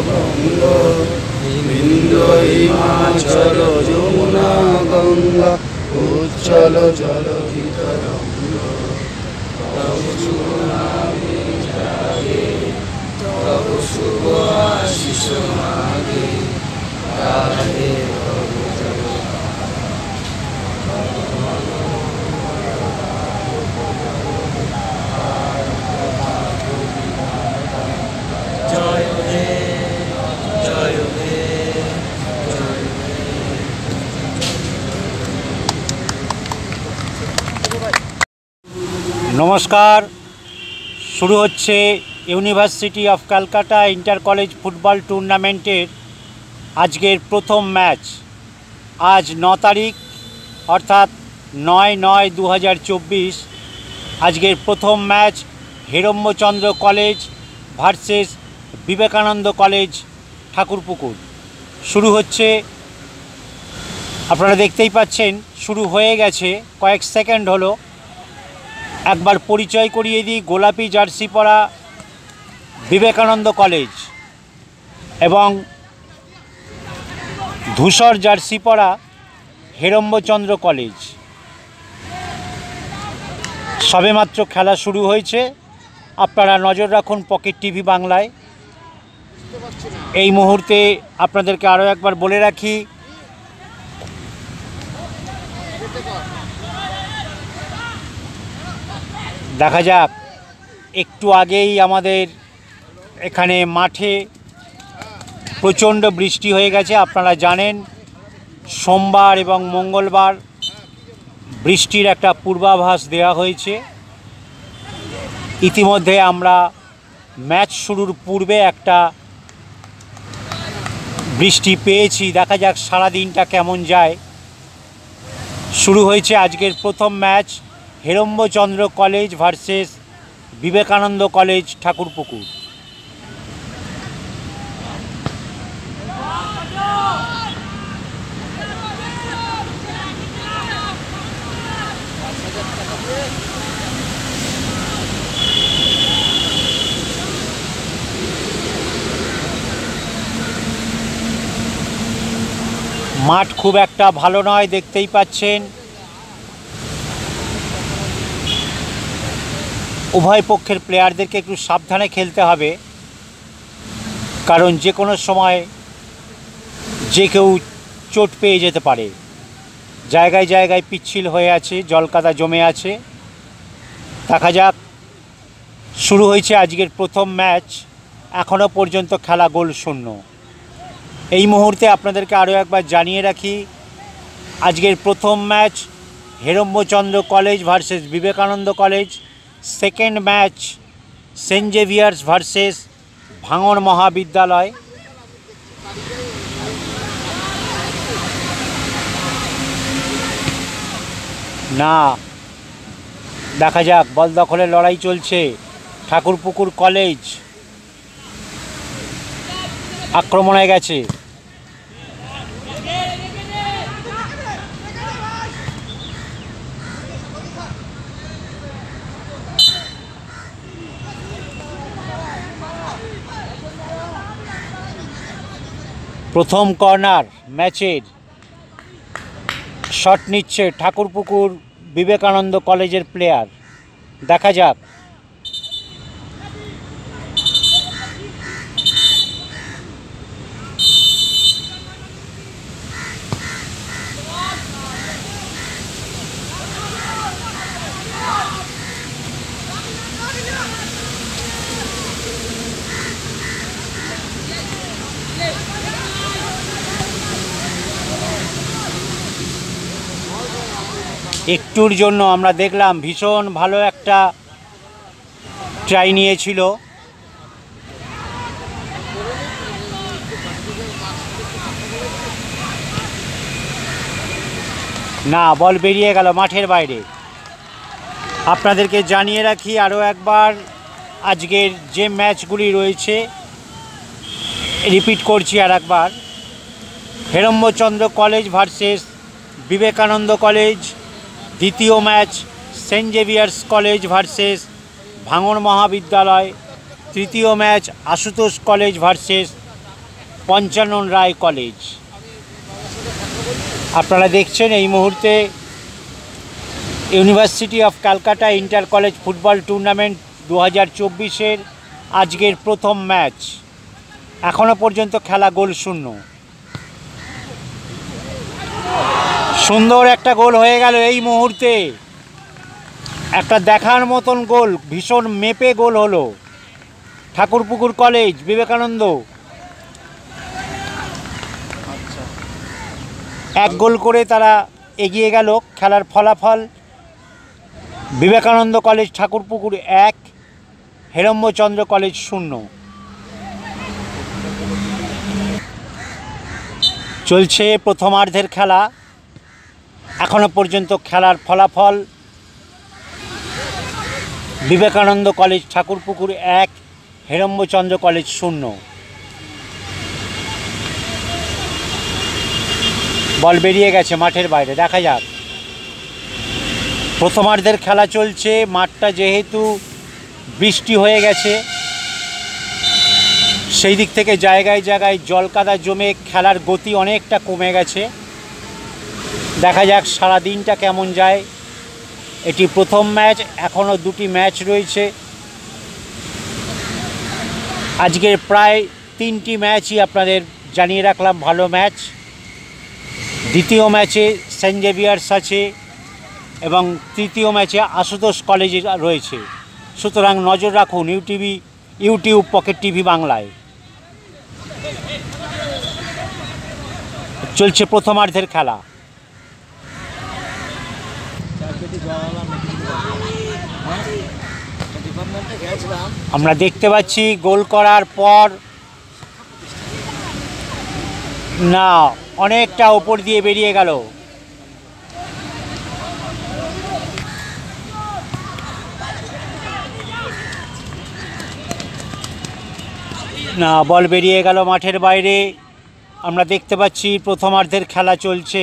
বঙ্গ বিন্ধ্য হিমাচল যমুনা গঙ্গা উচ্চল জলধিতরঙ্গ তব শুভ নামে জাগে তব শুভ আশিস মাগে রাধে নমস্কার। শুরু হচ্ছে university of Calcutta inter college football টুর্নামেন্টের আজকের প্রথম ম্যাচ। আজ 9 তারিখ অর্থাৎ 9/9/2024। আজকের প্রথম match Herambachandra college versus Vivekananda college Thakurpukur. শুরু হচ্ছে, আপনারা দেখতেই পাচ্ছেন শুরু হয়ে গেছে, কয়েক সেকেন্ড হলো। একবার পরিচয় করিয়ে দিই, গোলাপি জার্সি পরা বিবেকানন্দ কলেজ এবং ধূসর জার্সি পরা হেরম্বচন্দ্র কলেজ। সবেমাত্র খেলা শুরু হয়েছে, আপনারা নজর রাখুন পকেট টিভি বাংলায়। এই মুহূর্তে আপনাদেরকে আরও একবার বলে রাখি, দেখা যাক। একটু আগেই আমাদের এখানে মাঠে প্রচণ্ড বৃষ্টি হয়ে গেছে। আপনারা জানেন সোমবার এবং মঙ্গলবার বৃষ্টির একটা পূর্বাভাস দেওয়া হয়েছে। ইতিমধ্যে আমরা ম্যাচ শুরুর পূর্বে একটা বৃষ্টি পেয়েছি। দেখা যাক সারা দিনটা কেমন যায়। শুরু হয়েছে আজকের প্রথম match, Herambachandra college versus Vivekananda college Thakurpukur. মাঠ খুব একটা ভালো নয়, দেখতেই পাচ্ছেন। উভয় পক্ষের প্লেয়ারদেরকে একটু সাবধানে খেলতে হবে, কারণ যে কোনো সময় যে কেউ চোট পেয়ে যেতে পারে। জায়গায় জায়গায় পিচ্ছিল হয়ে আছে, জলকাদা জমে আছে। দেখা যাক। শুরু হয়েছে আজকের প্রথম ম্যাচ, এখনও পর্যন্ত খেলা গোল শূন্য। এই মুহূর্তে আপনাদেরকে আরও একবার জানিয়ে রাখি, আজকের প্রথম match Herambachandra college versus Vivekananda college. Second match Saint Xavier's versus ভাঙড় মহাবিদ্যালয়। না, দেখা যাক, বল দখলের লড়াই চলছে। ঠাকুরপুকুর কলেজ আক্রমণে গেছে। প্রথম কর্নার ম্যাচের শট নিচ্ছে ঠাকুরপুকুর বিবেকানন্দ কলেজের প্লেয়ার। দেখা যাক। একটুর জন্য আমরা দেখলাম ভীষণ ভালো একটা ট্রাই নিয়েছিল। না, বল বেরিয়ে গেল মাঠের বাইরে। আপনাদেরকে জানিয়ে রাখি আরও একবার, আজকের যে ম্যাচগুলি রয়েছে রিপিট করছি আর একবার। Herambachandra college versus Vivekananda college. দ্বিতীয় match Saint Xavier's college versus ভাঙড় মহাবিদ্যালয়। তৃতীয় match Ashutosh college versus Panchanan Roy college. আপনারা দেখছেন এই মুহূর্তে university of Calcutta inter college football tournament 2024-এর আজকের প্রথম ম্যাচ। এখনও পর্যন্ত খেলা গোল শূন্য। সুন্দর একটা গোল হয়ে গেল এই মুহূর্তে, একটা দেখার মতন গোল, ভীষণ মেপে গোল হলো। ঠাকুরপুকুর কলেজ বিবেকানন্দ 1 গোল করে তারা এগিয়ে গেল। খেলার ফলাফল বিবেকানন্দ কলেজ ঠাকুরপুকুর 1, হেরম্বচন্দ্র কলেজ 0। চলছে প্রথমার্ধের খেলা। এখনো পর্যন্ত খেলার ফলাফল বিবেকানন্দ কলেজ ঠাকুরপুকুর 1, হেরম্বচন্দ্র কলেজ 0। বল বেরিয়ে গেছে মাঠের বাইরে। দেখা যাক, প্রথমার্ধের খেলা চলছে। মাঠটা যেহেতু বৃষ্টি হয়ে গেছে, সেই দিক থেকে জায়গায় জায়গায় জলকাদা জমে খেলার গতি অনেকটা কমে গেছে। দেখা যাক সারা দিনটা কেমন যায়। এটি প্রথম ম্যাচ, এখনও 2টি ম্যাচ রয়েছে। আজকের প্রায় 3টি ম্যাচই আপনাদের জানিয়ে রাখলাম ভালো ম্যাচ। দ্বিতীয় ম্যাচে সেন্ট জেভিয়ার্স আছে এবং তৃতীয় ম্যাচে আশুতোষ কলেজ রয়েছে। সুতরাং নজর রাখুন ইউটিউব পকেট টিভি বাংলায়। চলছে প্রথমার্ধের খেলা। আমরা দেখতে পাচ্ছি গোল করার পর না, অনেকটা ওপর দিয়ে বেরিয়ে গেল। না, বল বেরিয়ে গেল মাঠের বাইরে। আমরা দেখতে পাচ্ছি প্রথমার্ধের খেলা চলছে।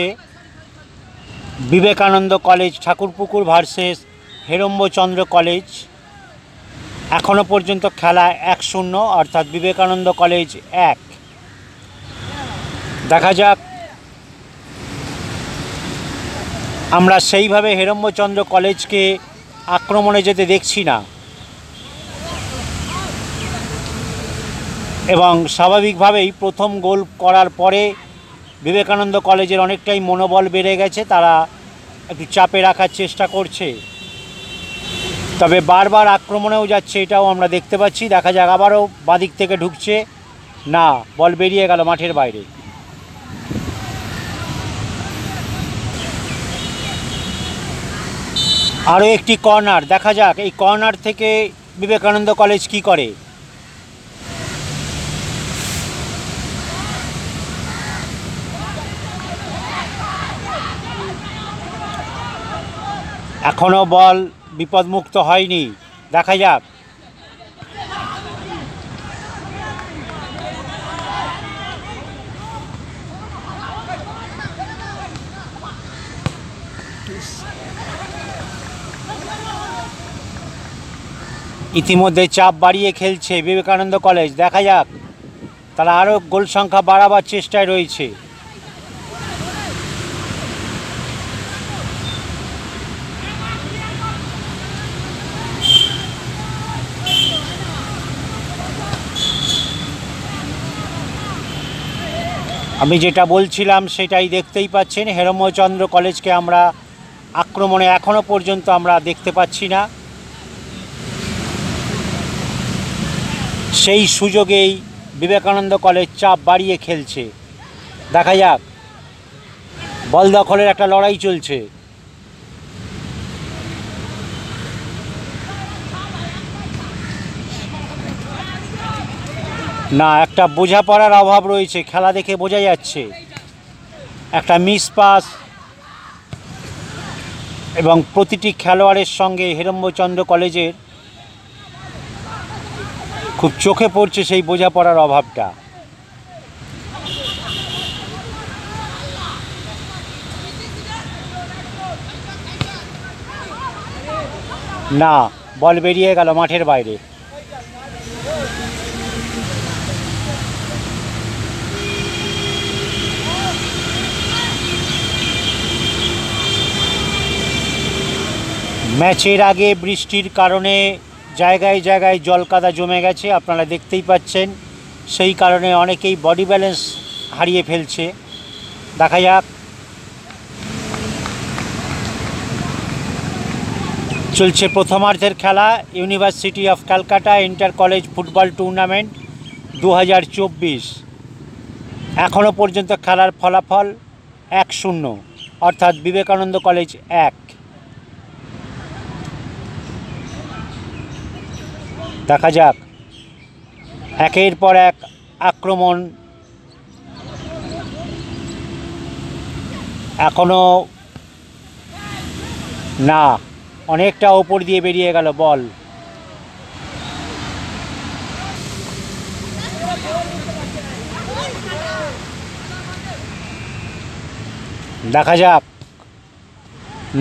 Vivekananda college Thakurpukur versus Herambachandra college. এখনও পর্যন্ত খেলা 1-0, অর্থাৎ বিবেকানন্দ কলেজ 1। দেখা যাক, আমরা সেইভাবে হেরম্বচন্দ্র কলেজকে আক্রমণে যেতে দেখছি না এবং স্বাভাবিকভাবেই প্রথম গোল করার পরে বিবেকানন্দ কলেজের অনেকটাই মনোবল বেড়ে গেছে। তারা একটু চাপে রাখার চেষ্টা করছে, তবে বারবার আক্রমণেও যাচ্ছে, এটাও আমরা দেখতে পাচ্ছি। দেখা যাক, আবারও বাদিক থেকে ঢুকছে। না, বল বেরিয়ে গেল মাঠের বাইরে। আরও একটি কর্নার। দেখা যাক এই কর্নার থেকে বিবেকানন্দ কলেজ কি করে। এখনও বল বিপদমুক্ত হয়নি। দেখা যাক, ইতিমধ্যে চাপ বাড়িয়ে খেলছে বিবেকানন্দ কলেজ। দেখা যাক, তারা আরও গোল সংখ্যা বাড়াবার চেষ্টায় রয়েছে। আমি যেটা বলছিলাম সেটাই দেখতেই পাচ্ছেন। হেরম্বচন্দ্র কলেজকে আমরা আক্রমণে এখনও পর্যন্ত আমরা দেখতে পাচ্ছি না। সেই সুযোগেই বিবেকানন্দ কলেজ চাপ বাড়িয়ে খেলছে। দেখা যাক, বল দখলের একটা লড়াই চলছে। না, একটা বোঝাপড়ার অভাব রয়েছে, খেলা দেখে বোঝা যাচ্ছে। একটা মিস পাস এবং প্রতিটি খেলোয়াড়ের সঙ্গে হেরম্বচন্দ্র কলেজের খুব চোখে পড়ছে সেই বোঝাপড়ার অভাবটা। না, বল বেরিয়ে গেল মাঠের বাইরে। ম্যাচের আগে বৃষ্টির কারণে জায়গায় জায়গায় জলকাদা জমে গেছে, আপনারা দেখতেই পাচ্ছেন। সেই কারণে অনেকেই বডি ব্যালেন্স হারিয়ে ফেলছে। দেখা যাক। চলছে প্রথমার্ধের খেলা। University of Calcutta inter college football tournament 2024। এখনও পর্যন্ত খেলার ফলাফল 1-0, অর্থাৎ বিবেকানন্দ কলেজ 1। দেখা যাক। একের পর এক আক্রমণ, এখনো না, অনেকটা ওপর দিয়ে বেরিয়ে গেল বল। দেখা যাক।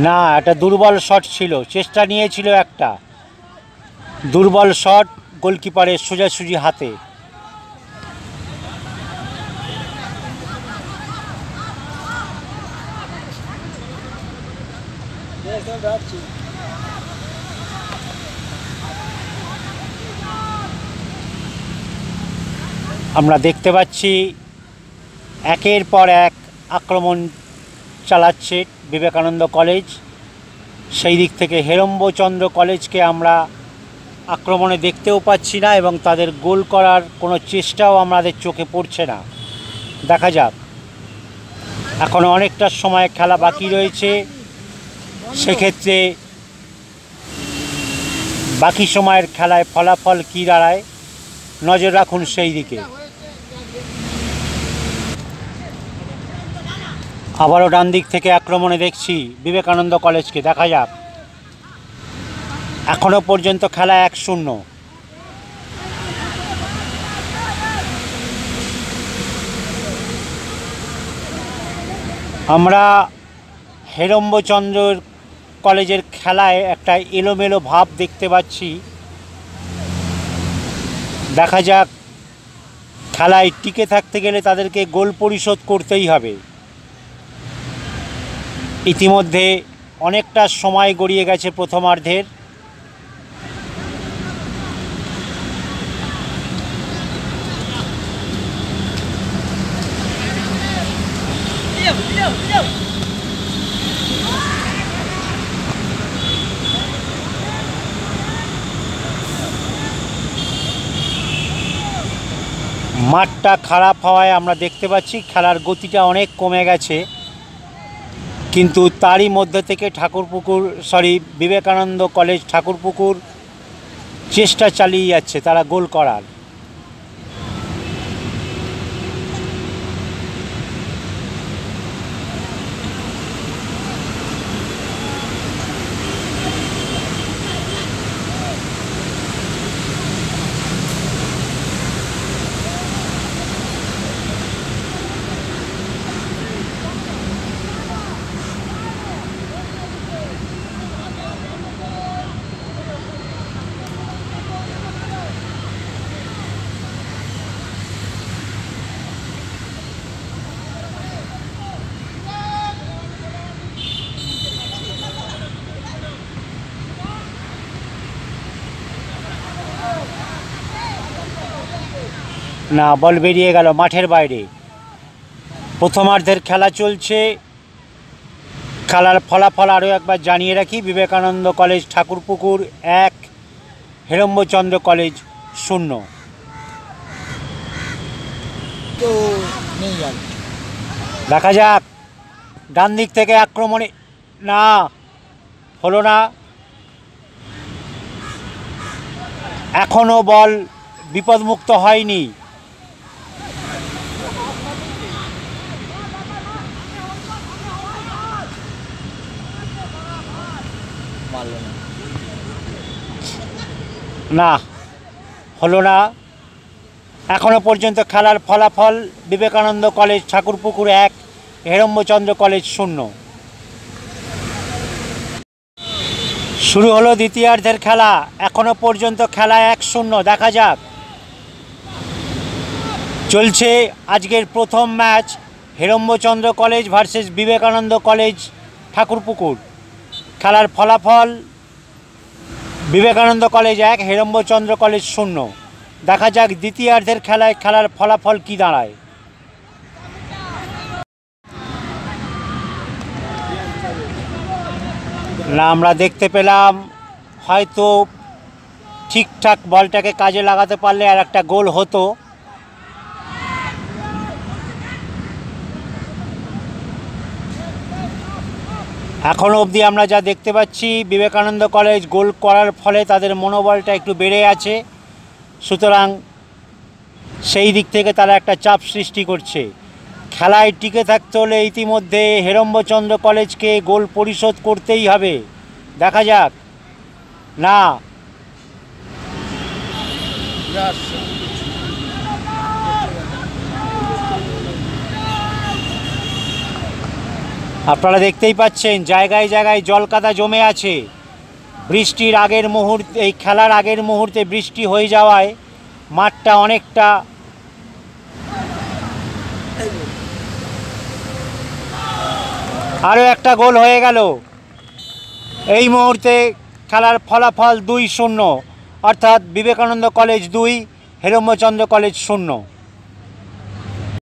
না, একটা দুর্বল শট ছিল, চেষ্টা নিয়েছিল একটা দুর্বল শট গোলকিপারের সোজাসুজি হাতে। আমরা দেখতে পাচ্ছি একের পর এক আক্রমণ চালাচ্ছে বিবেকানন্দ কলেজ। সেই দিক থেকে হেরম্বচন্দ্র কলেজকে আমরা আক্রমণে দেখতেও পাচ্ছি না, এবং তাদের গোল করার কোনো চেষ্টাও আমাদের চোখে পড়ছে না। দেখা যাক। এখনও অনেকটা সময় খেলা বাকি রয়েছে, সেক্ষেত্রে বাকি সময়ের খেলায় ফলাফল কী দাঁড়ায় নজর রাখুন সেই দিকে। আবারও ডান দিক থেকে আক্রমণে দেখছি বিবেকানন্দ কলেজকে। দেখা যাক। এখনও পর্যন্ত খেলা 1-0। আমরা হেরম্বচন্দ্র কলেজের খেলায় একটা এলোমেলো ভাব দেখতে পাচ্ছি। দেখা যাক। খেলায় টিকে থাকতে গেলে তাদেরকে গোল পরিশোধ করতেই হবে। ইতিমধ্যে অনেকটা সময় গড়িয়ে গেছে প্রথমার্ধের। মাঠটা খারাপ হওয়ায় আমরা দেখতে পাচ্ছি খেলার গতিটা অনেক কমে গেছে, কিন্তু তারই মধ্যে থেকে বিবেকানন্দ কলেজ ঠাকুরপুকুর চেষ্টা চালিয়ে যাচ্ছে তারা গোল করার। না, বল বেরিয়ে গেল মাঠের বাইরে। প্রথমার্ধের খেলা চলছে। খেলার ফলাফল আরও একবার জানিয়ে রাখি। Vivekananda college Thakurpukur 1, Herambachandra college 0। দেখা যাক। ডান দিক থেকে আক্রমণে না, হলো না। এখনও বল বিপদমুক্ত হয়নি। না, হলো না। এখনও পর্যন্ত খেলার ফলাফল বিবেকানন্দ কলেজ ঠাকুরপুকুর 1, হেরম্বচন্দ্র কলেজ 0। শুরু হলো দ্বিতীয়ার্ধের খেলা। এখনও পর্যন্ত খেলা 1-0। দেখা যাক। চলছে আজকের প্রথম match, Herambachandra college versus Vivekananda college Thakurpukur. খেলার ফলাফল বিবেকানন্দ কলেজ 1, হেরম্বচন্দ্র কলেজ 0। দেখা যাক দ্বিতীয়ার্ধের খেলার ফলাফল কি দাঁড়ায়। না, আমরা দেখতে পেলাম হয়তো ঠিকঠাক বলটাকে কাজে লাগাতে পারলে আর একটা গোল হতো। এখনও অবধি আমরা যা দেখতে পাচ্ছি, বিবেকানন্দ কলেজ গোল করার ফলে তাদের মনোবলটা একটু বেড়ে আছে, সুতরাং সেই দিক থেকে তারা একটা চাপ সৃষ্টি করছে। খেলায় টিকে থাকতে হলে ইতিমধ্যে হেরম্বচন্দ্র কলেজকে গোল পরিশোধ করতেই হবে। দেখা যাক। না, আপনারা দেখতেই পাচ্ছেন জায়গায় জায়গায় জলকাদা জমে আছে। বৃষ্টির আগের মুহূর্তে, এই খেলার আগের মুহূর্তে বৃষ্টি হয়ে যাওয়ায় মাঠটা অনেকটা আরও একটা গোল হয়ে গেল। এই মুহূর্তে খেলার ফলাফল 2-0, অর্থাৎ বিবেকানন্দ কলেজ 2, হেরম্বচন্দ্র কলেজ 0।